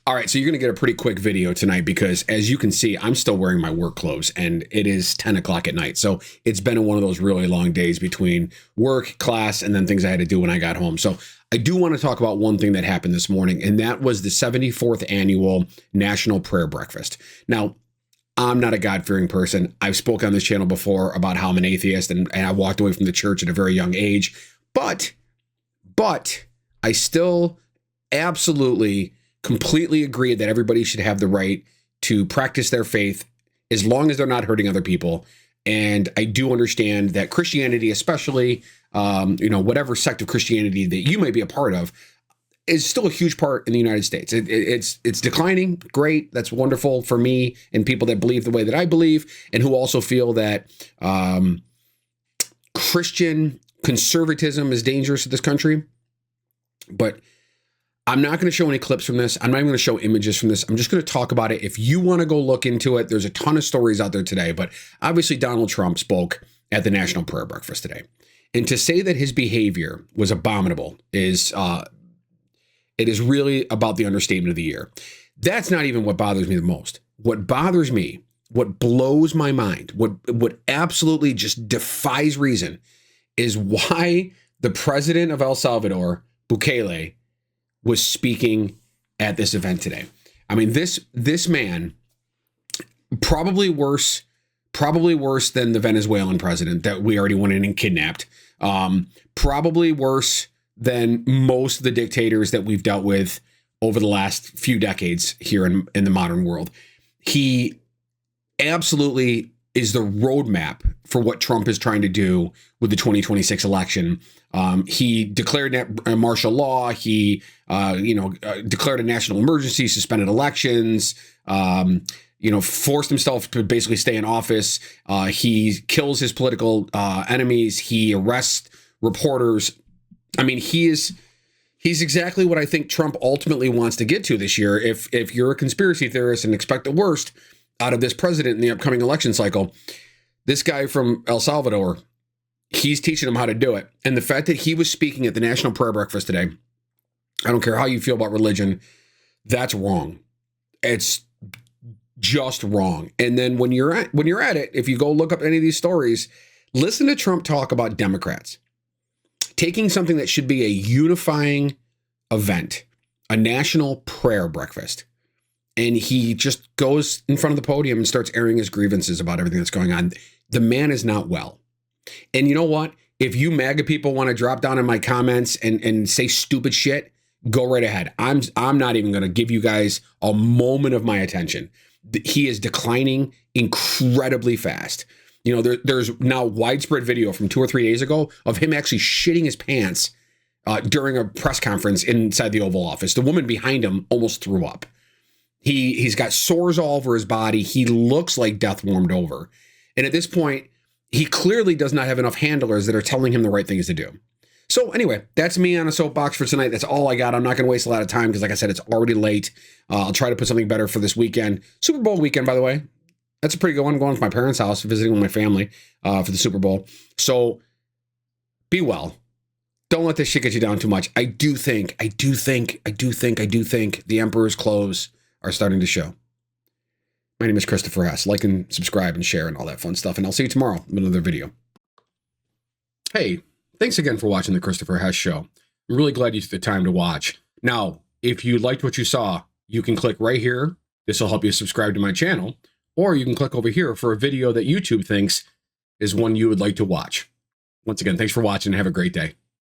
All right, so you're going to get a pretty quick video tonight because, as you can see, I'm still wearing my work clothes, and it is 10 o'clock at night. So it's been one of those really long days between work, class, and then things I had to do when I got home. So I do want to talk about one thing that happened this morning, and that was the 74th annual National Prayer Breakfast. Now, I'm not a God-fearing person. I've spoken on this channel before about how I'm an atheist, and I walked away from the church at a very young age. But I still absolutely completely agree that everybody should have the right to practice their faith as long as they're not hurting other people. And I do understand that Christianity, especially, whatever sect of Christianity that you may be a part of, is still a huge part in the United States. It's declining. Great. That's wonderful for me and people that believe the way that I believe and who also feel that Christian conservatism is dangerous to this country. But I'm not going to show any clips from this. I'm not even going to show images from this. I'm just going to talk about it. If you want to go look into it, there's a ton of stories out there today. But obviously, Donald Trump spoke at the National Prayer Breakfast today. And to say that his behavior was abominable is it is really about the understatement of the year. That's not even what bothers me the most. What bothers me, what blows my mind, what absolutely just defies reason is why the president of El Salvador, Bukele, was speaking at this event today. I mean, this man, probably worse than the Venezuelan president that we already went in and kidnapped. Probably worse than most of the dictators that we've dealt with over the last few decades here in the modern world. He absolutely is the roadmap for what Trump is trying to do with the 2026 election. He declared martial law. He, declared a national emergency, suspended elections, forced himself to basically stay in office. He kills his political enemies. He arrests reporters. I mean, he's exactly what I think Trump ultimately wants to get to this year. If you're a conspiracy theorist and expect the worst out of this president in the upcoming election cycle, this guy from El Salvador, he's teaching him how to do it. And the fact that he was speaking at the National Prayer Breakfast today, I don't care how you feel about religion, that's wrong. It's just wrong. And then when you're at it, if you go look up any of these stories, listen to Trump talk about Democrats taking something that should be a unifying event, a national prayer breakfast, and he just goes in front of the podium and starts airing his grievances about everything that's going on. The man is not well. And you know what? If you MAGA people want to drop down in my comments and say stupid shit, go right ahead. I'm not even going to give you guys a moment of my attention. He is declining incredibly fast. There's now widespread video from 2 or 3 days ago of him actually shitting his pants during a press conference inside the Oval Office. The woman behind him almost threw up. He's got sores all over his body. He looks like death warmed over. And at this point, he clearly does not have enough handlers that are telling him the right things to do. So anyway, that's me on a soapbox for tonight. That's all I got. I'm not going to waste a lot of time because, like I said, it's already late. I'll try to put something better for this weekend. Super Bowl weekend, by the way. That's a pretty good one. I'm going to my parents' house, visiting with my family for the Super Bowl. So be well. Don't let this shit get you down too much. I do think the Emperor's clothes are starting to show. My name is Christopher Hess. Like and subscribe and share and all that fun stuff. And I'll see you tomorrow in another video. Hey, thanks again for watching the Christopher Hess Show. I'm really glad you took the time to watch. Now, if you liked what you saw, you can click right here. This will help you subscribe to my channel. Or you can click over here for a video that YouTube thinks is one you would like to watch. Once again, thanks for watching and have a great day.